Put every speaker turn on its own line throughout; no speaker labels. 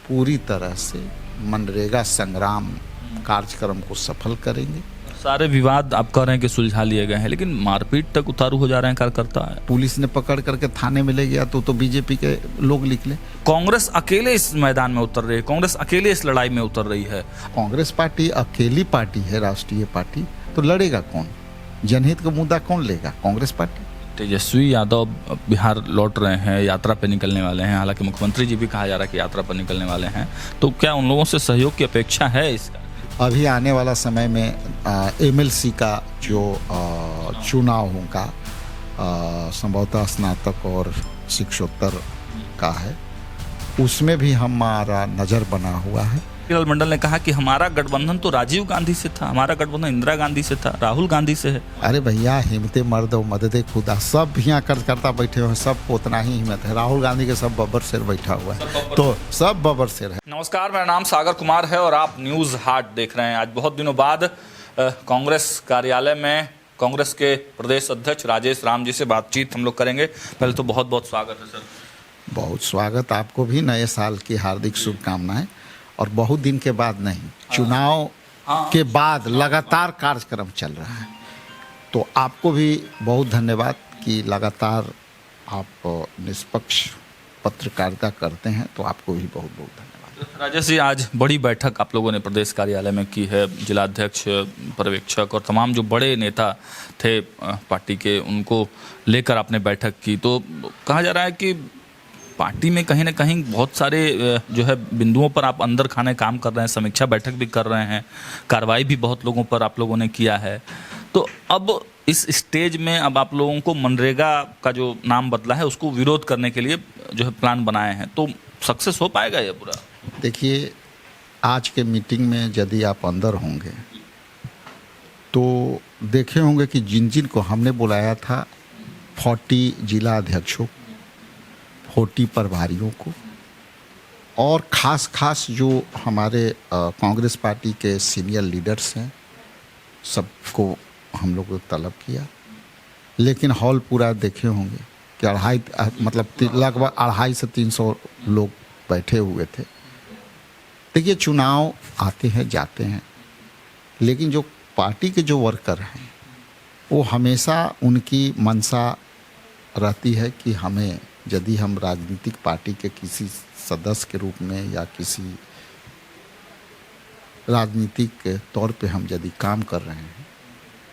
पूरी तरह से मनरेगा संग्राम कार्यक्रम को सफल करेंगे।
सारे विवाद आप कह रहे हैं कि सुलझा लिए गए हैं, लेकिन मारपीट तक उतारू हो जा रहे हैं कार्यकर्ता।
पुलिस ने पकड़ करके थाने में ले गया तो बीजेपी के लोग लिख ले।
कांग्रेस अकेले इस मैदान में उतर रही है, कांग्रेस अकेले इस लड़ाई में उतर रही है।
कांग्रेस पार्टी अकेली पार्टी है, राष्ट्रीय पार्टी, तो लड़ेगा कौन? जनहित का मुद्दा कौन लेगा? कांग्रेस पार्टी।
तेजस्वी यादव बिहार लौट रहे हैं, यात्रा पर निकलने वाले हैं, हालांकि मुख्यमंत्री जी भी कहा जा रहा है कि यात्रा पर निकलने वाले हैं, तो क्या उन लोगों से सहयोग की अपेक्षा है इसका?
अभी आने वाला समय में एमएलसी का जो चुनाव होगा, संभवतः स्नातक और शिक्षोत्तर का है, उसमें भी हमारा नज़र बना हुआ है।
विरल मंडल ने कहा कि हमारा गठबंधन तो राजीव गांधी से था, हमारा गठबंधन इंदिरा गांधी से था, राहुल गांधी से है।
अरे भैया, हिम्मते मर्द और मददे खुदा, सब यहाँ कार्यकर्ता बैठे हुए हैं, सबको उतना ही हिम्मत है। राहुल गांधी के सब बब्बर शेर बैठा हुआ है, तो सब बब्बर शेर है।
नमस्कार, मेरा नाम सागर कुमार है और आप न्यूज़ हाट देख रहे हैं। आज बहुत दिनों बाद कांग्रेस कार्यालय में कांग्रेस के प्रदेश अध्यक्ष राजेश राम जी से बातचीत हम लोग करेंगे। पहले तो बहुत बहुत स्वागत है सर।
बहुत स्वागत, आपको भी नए साल की हार्दिक शुभकामनाएं। और बहुत दिन के बाद नहीं, चुनाव के बाद लगातार कार्यक्रम चल रहा है, तो आपको भी बहुत धन्यवाद कि लगातार आप निष्पक्ष पत्रकारिता करते हैं, तो आपको भी बहुत बहुत धन्यवाद।
राजेश जी, आज बड़ी बैठक आप लोगों ने प्रदेश कार्यालय में की है। जिलाध्यक्ष, पर्यवेक्षक और तमाम जो बड़े नेता थे पार्टी के, उनको लेकर आपने बैठक की। तो कहा जा रहा है कि पार्टी में कहीं ना कहीं बहुत सारे जो है बिंदुओं पर आप अंदर खाने काम कर रहे हैं, समीक्षा बैठक भी कर रहे हैं, कार्रवाई भी बहुत लोगों पर आप लोगों ने किया है। तो अब इस स्टेज में अब आप लोगों को मनरेगा का जो नाम बदला है उसको विरोध करने के लिए जो है प्लान बनाए हैं, तो सक्सेस हो पाएगा ये पूरा?
देखिए, आज के मीटिंग में यदि आप अंदर होंगे तो देखे होंगे कि जिन जिन को हमने बुलाया था, 40 जिला अध्यक्षों, 40 प्रभारियों को, और ख़ास जो हमारे कांग्रेस पार्टी के सीनियर लीडर्स हैं, सबको हम लोग तलब किया। लेकिन हॉल पूरा देखे होंगे कि लगभग 250 से 300 लोग बैठे हुए थे। देखिए, चुनाव आते हैं जाते हैं, लेकिन जो पार्टी के जो वर्कर हैं, वो हमेशा उनकी मंशा रहती है कि हमें, यदि हम राजनीतिक पार्टी के किसी सदस्य के रूप में या किसी राजनीतिक तौर पे हम यदि काम कर रहे हैं,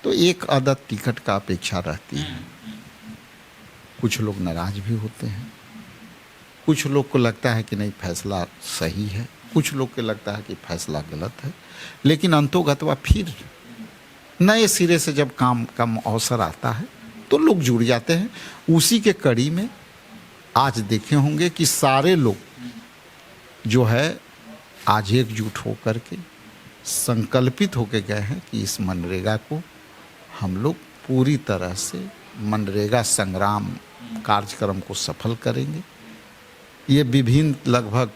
तो एक आधा टिकट का अपेक्षा रहती है। कुछ लोग नाराज भी होते हैं, कुछ लोग को लगता है कि नहीं, फैसला सही है, कुछ लोग को लगता है कि फैसला गलत है। लेकिन अंतोगत्वा फिर नए सिरे से जब काम का अवसर आता है तो लोग जुड़ जाते हैं। उसी के कड़ी में आज देखे होंगे कि सारे लोग जो है आज एकजुट होकर के संकल्पित होकर गए हैं कि इस मनरेगा को हम लोग पूरी तरह से मनरेगा संग्राम कार्यक्रम को सफल करेंगे। ये विभिन्न लगभग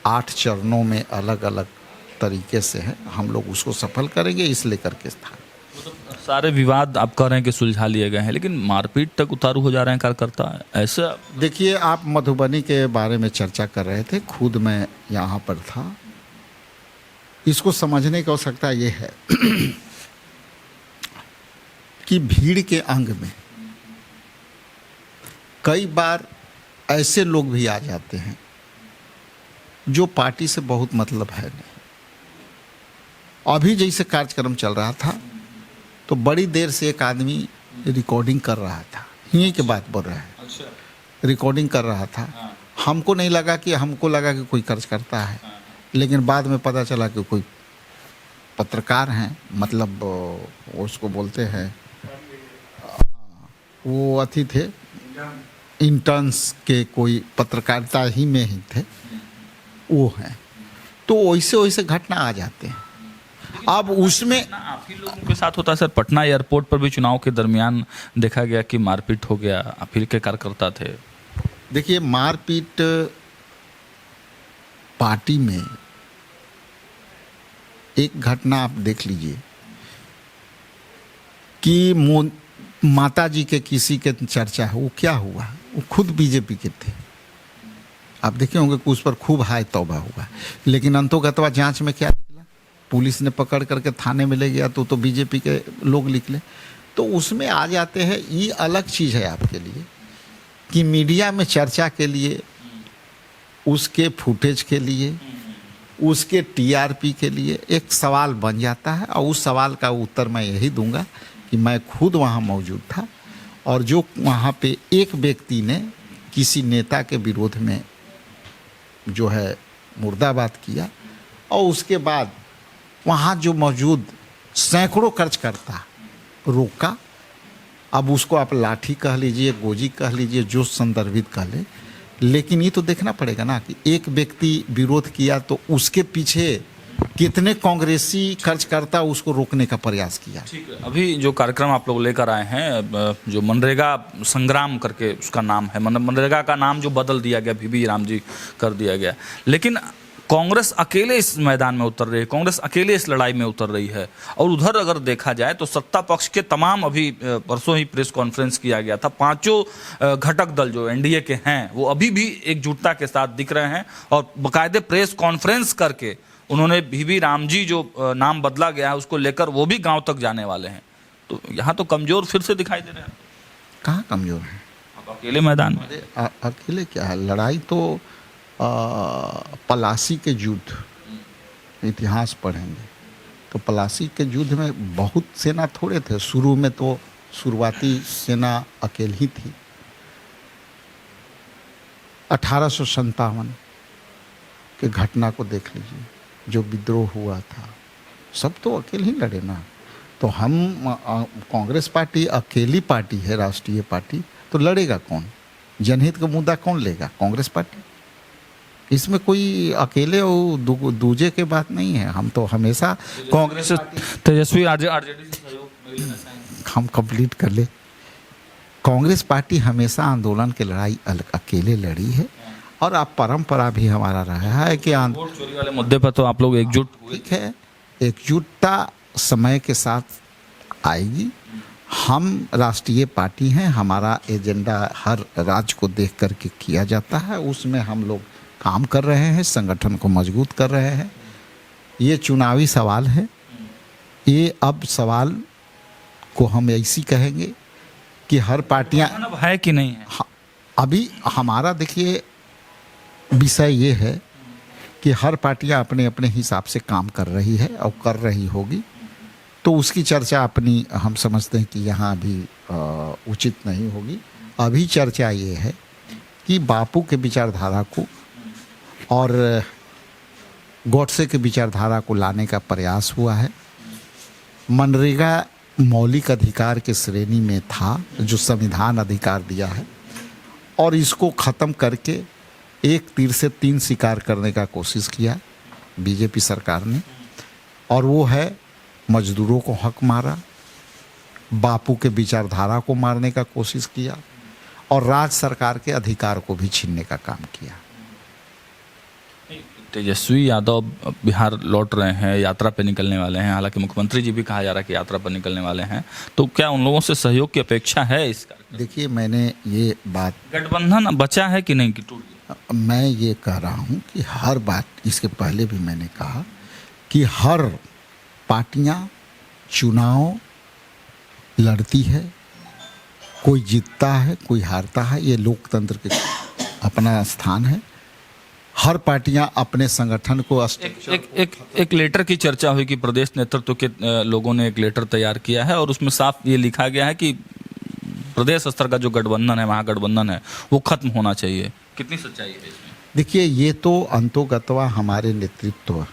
8 चरणों में अलग अलग तरीके से है, हम लोग उसको सफल करेंगे, इस लेकर के स्थान।
सारे विवाद आप कह रहे हैं कि सुलझा लिए गए हैं, लेकिन मारपीट तक उतारू हो जा रहे हैं कार्यकर्ता, ऐसा?
देखिए, आप मधुबनी के बारे में चर्चा कर रहे थे, खुद मैं यहाँ पर था। इसको समझने की आवश्यकता ये है कि भीड़ के अंग में कई बार ऐसे लोग भी आ जाते हैं जो पार्टी से बहुत मतलब है नहीं। अभी जैसे कार्यक्रम चल रहा था तो बड़ी देर से एक आदमी रिकॉर्डिंग कर रहा था, यहीं की बात बोल रहा है।
अच्छा।
रिकॉर्डिंग कर रहा था। हमको नहीं लगा कि, हमको लगा कि कोई कार्यकर्ता है, लेकिन बाद में पता चला कि कोई पत्रकार हैं, मतलब उसको बोलते हैं, वो अथी थे, इंटर्न्स के कोई पत्रकारिता ही में ही थे, वो हैं। तो वैसे वैसे घटना आ जाते हैं। अब उसमें
आप ही लोगों के साथ होता है सर। पटना एयरपोर्ट पर भी चुनाव के दरमियान देखा गया कि मारपीट हो गया, आप ही के कार्यकर्ता थे।
देखिए, मारपीट पार्टी में एक घटना आप देख लीजिए कि माता जी के किसी के चर्चा है, वो क्या हुआ, वो खुद बीजेपी के थे। आप देखे होंगे कि उस पर खूब हाय तौबा हुआ, लेकिन अंतोगत्वा जांच में क्या निकला, पुलिस ने पकड़ करके थाने में ले गया तो बीजेपी के लोग निकले। तो उसमें आ जाते हैं, ये अलग चीज़ है आपके लिए कि मीडिया में चर्चा के लिए, उसके फुटेज के लिए, उसके टीआरपी के लिए एक सवाल बन जाता है। और उस सवाल का उत्तर मैं यही दूंगा कि मैं खुद वहाँ मौजूद था और जो वहाँ पे एक व्यक्ति ने किसी नेता के विरोध में जो है मुर्दाबाद किया और उसके बाद वहाँ जो मौजूद सैकड़ों कार्यकर्ता रोका। अब उसको आप लाठी कह लीजिए, गोजी कह लीजिए, जो संदर्भित कह ले, लेकिन ये तो देखना पड़ेगा ना कि एक व्यक्ति विरोध किया तो उसके पीछे कितने कांग्रेसी कार्यकर्ता उसको रोकने का प्रयास किया।
ठीक है, अभी जो कार्यक्रम आप लोग लेकर आए हैं, जो मनरेगा संग्राम करके उसका नाम है, मनरेगा का नाम जो बदल दिया गया, VV राम जी कर दिया गया, लेकिन कांग्रेस अकेले इस मैदान में उतर रही है, कांग्रेस अकेले इस लड़ाई में उतर रही है। और उधर अगर देखा जाए तो सत्ता पक्ष के तमाम, अभी परसों ही प्रेस कॉन्फ्रेंस किया गया था, पांचों घटक दल जो एनडीए के हैं वो अभी भी एकजुटता के साथ दिख रहे हैं और बाकायदे प्रेस कॉन्फ्रेंस करके उन्होंने VV राम जी जो नाम बदला गया है उसको लेकर वो भी गाँव तक जाने वाले हैं। तो यहाँ तो कमजोर फिर से दिखाई दे रहे हैं।
कहाँ कमजोर है?
अब अकेले मैदान में
अकेले क्या है? लड़ाई तो पलासी के युद्ध इतिहास पढ़ेंगे तो पलासी के युद्ध में बहुत सेना थोड़े थे। शुरू में तो शुरुआती सेना अकेली ही थी। 1857 के घटना को देख लीजिए, जो विद्रोह हुआ था, सब तो अकेले ही लड़े ना। तो हम कांग्रेस पार्टी अकेली पार्टी है, राष्ट्रीय पार्टी, तो लड़ेगा कौन? जनहित का मुद्दा कौन लेगा? कांग्रेस पार्टी। इसमें कोई अकेले और दूजे के बात नहीं है। हम तो हमेशा कांग्रेस,
तेजस्वी आरजेडी से सहयोग
हम कंप्लीट कर ले। कांग्रेस पार्टी हमेशा आंदोलन की लड़ाई अकेले लड़ी है और अब परंपरा भी हमारा रहा है कि
वोट चोरी वाले मुद्दे पर तो आप लोग एकजुट हुए।
ठीक है, एकजुटता समय के साथ आएगी। हम राष्ट्रीय पार्टी हैं, हमारा एजेंडा हर राज्य को देख करके किया जाता है, उसमें हम लोग काम कर रहे हैं, संगठन को मजबूत कर रहे हैं। ये चुनावी सवाल है, ये अब सवाल को हम ऐसी कहेंगे कि हर पार्टियां
है कि नहीं है।
अभी हमारा देखिए विषय ये है कि हर पार्टियां अपने अपने हिसाब से काम कर रही है और कर रही होगी, तो उसकी चर्चा अपनी हम समझते हैं कि यहाँ अभी उचित नहीं होगी। अभी चर्चा ये है कि बापू के विचारधारा को और गॉडसे के विचारधारा को लाने का प्रयास हुआ है। मनरेगा मौलिक अधिकार के श्रेणी में था, जो संविधान अधिकार दिया है, और इसको ख़त्म करके एक तीर से तीन शिकार करने का कोशिश किया बीजेपी सरकार ने, और वो है मजदूरों को हक मारा, बापू के विचारधारा को मारने का कोशिश किया और राज्य सरकार के अधिकार को भी छीनने का काम किया।
तेजस्वी यादव बिहार लौट रहे हैं, यात्रा पे निकलने वाले हैं, हालांकि मुख्यमंत्री जी भी कहा जा रहा है कि यात्रा पर निकलने वाले हैं, तो क्या उन लोगों से सहयोग की अपेक्षा है इस कार्यक्रम?
देखिए, मैंने ये बात,
गठबंधन बचा है कि नहीं कि टूट गया?
मैं ये कह रहा हूँ कि हर बात, इसके पहले भी मैंने कहा कि हर पार्टियां चुनाव लड़ती है, कोई जीतता है, कोई हारता है, ये लोकतंत्र के अपना स्थान है। हर पार्टियां अपने संगठन को
एक लेटर की चर्चा हुई कि प्रदेश नेतृत्व के लोगों ने एक लेटर तैयार किया है और उसमें साफ ये लिखा गया है कि प्रदेश स्तर का जो गठबंधन है, महागठबंधन है, वो खत्म होना चाहिए। कितनी सच्चाई है इसमें?
देखिए, ये तो अंतोगत्वा हमारे नेतृत्व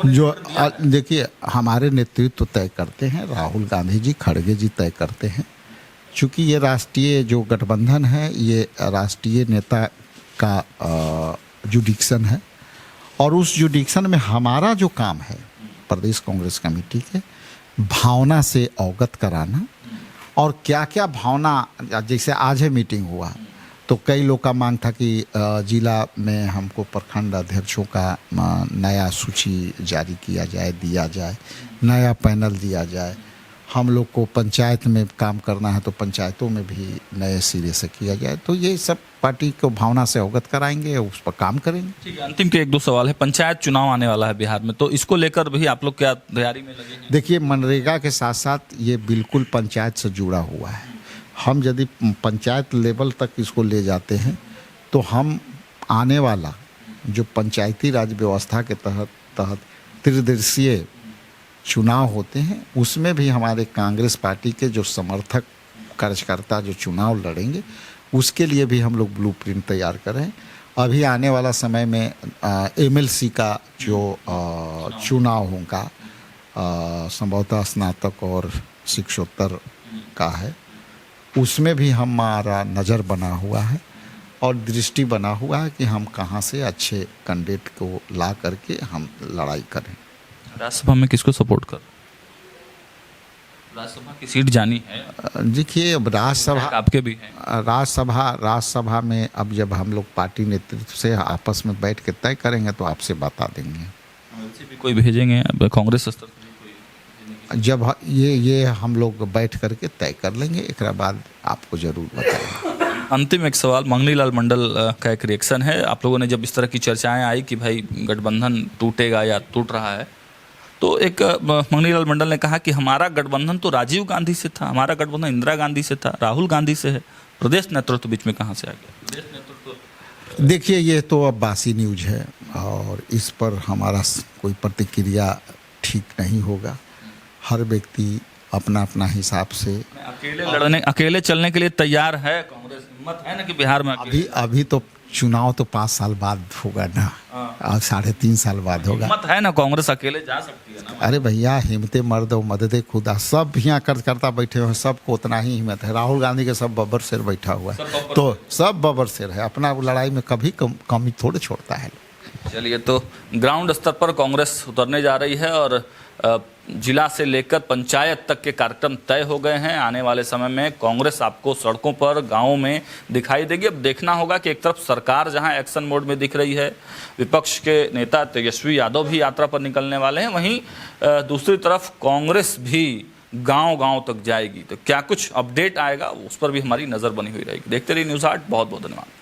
जो देखिए हमारे नेतृत्व तय करते हैं, राहुल गांधी जी, खड़गे जी तय करते हैं। चूँकि ये राष्ट्रीय जो गठबंधन है, ये राष्ट्रीय नेता का जुडिक्शन है और उस जुडिक्शन में हमारा जो काम है प्रदेश कांग्रेस कमेटी के भावना से अवगत कराना, और क्या क्या भावना, जैसे आज है मीटिंग हुआ तो कई लोग का मांग था कि जिला में हमको प्रखंड अध्यक्षों का नया सूची जारी किया जाए, दिया जाए, नया पैनल दिया जाए। हम लोग को पंचायत में काम करना है तो पंचायतों में भी नए सिरे से किया जाए। तो ये सब पार्टी को भावना से अवगत कराएंगे, उस पर काम करेंगे।
ठीक है, अंतिम के 1-2 सवाल है। पंचायत चुनाव आने वाला है बिहार में, तो इसको लेकर भी आप लोग क्या तैयारी में लगे हैं?
देखिए, मनरेगा के साथ साथ ये बिल्कुल पंचायत से जुड़ा हुआ है। हम यदि पंचायत लेवल तक इसको ले जाते हैं तो हम आने वाला जो पंचायती राज व्यवस्था के तहत त्रिदिवसीय चुनाव होते हैं, उसमें भी हमारे कांग्रेस पार्टी के जो समर्थक कार्यकर्ता जो चुनाव लड़ेंगे, उसके लिए भी हम लोग ब्लूप्रिंट तैयार कर रहे हैं। अभी आने वाला समय में एमएलसी का जो चुनाव होगा, संभवतः स्नातक और शिक्षोत्तर का है, उसमें भी हमारा नज़र बना हुआ है और दृष्टि बना हुआ है कि हम कहाँ से अच्छे कैंडिडेट को ला करके हम लड़ाई करें।
राज्यसभा में किसको सपोर्ट कर? राज्यसभा की सीट जानी है।
देखिए, अब राज्यसभा
आपके भी हैं।
राज्यसभा में अब जब हम लोग पार्टी नेतृत्व से आपस में बैठ के तय करेंगे तो आपसे बता देंगे।
भी कोई भेजेंगे कांग्रेस स्तर से?
जब ये हम लोग बैठ करके तय कर लेंगे, एक बाद आपको जरूर बताएंगे।
अंतिम एक सवाल, मंगनी लाल मंडल का एक रिएक्शन है। आप लोगों ने जब इस तरह की चर्चाएं आई कि भाई गठबंधन टूटेगा या टूट रहा है, तो एक मंगनी लाल मंडल ने कहा कि हमारा गठबंधन तो राजीव गांधी से था, हमारा गठबंधन इंदिरा गांधी से था, राहुल गांधी से है, प्रदेश नेतृत्व बीच में कहाँ से आ गया? प्रदेश नेतृत्व,
देखिए, ये तो अब बासी न्यूज है और इस पर हमारा कोई प्रतिक्रिया ठीक नहीं होगा। हर व्यक्ति अपना अपना हिसाब से
अकेले चलने के लिए तैयार है। कांग्रेस हिम्मत है ना कि बिहार में
अभी तो चुनाव तो 5 साल बाद होगा ना, अब 3.5 साल बाद होगा।
हिम्मत है ना, कांग्रेस अकेले जा सकती है ना?
अरे भैया, हिम्मते मर्द और मददे खुदा, सब यहाँ करता बैठे हुए हैं, सबको उतना ही हिम्मत है। राहुल गांधी के सब बब्बर शेर बैठा हुआ है, तो सब बब्बर शेर है, अपना लड़ाई में कभी कमी थोड़े छोड़ता है।
चलिए, तो ग्राउंड स्तर पर कांग्रेस उतरने जा रही है और जिला से लेकर पंचायत तक के कार्यक्रम तय हो गए हैं। आने वाले समय में कांग्रेस आपको सड़कों पर, गांवों में दिखाई देगी। अब देखना होगा कि एक तरफ सरकार जहां एक्शन मोड में दिख रही है, विपक्ष के नेता तेजस्वी यादव भी यात्रा पर निकलने वाले हैं, वहीं दूसरी तरफ कांग्रेस भी गांव-गांव तक जाएगी। तो क्या कुछ अपडेट आएगा, उस पर भी हमारी नज़र बनी हुई रहेगी। देखते रहिए न्यूज़ 8। बहुत बहुत धन्यवाद।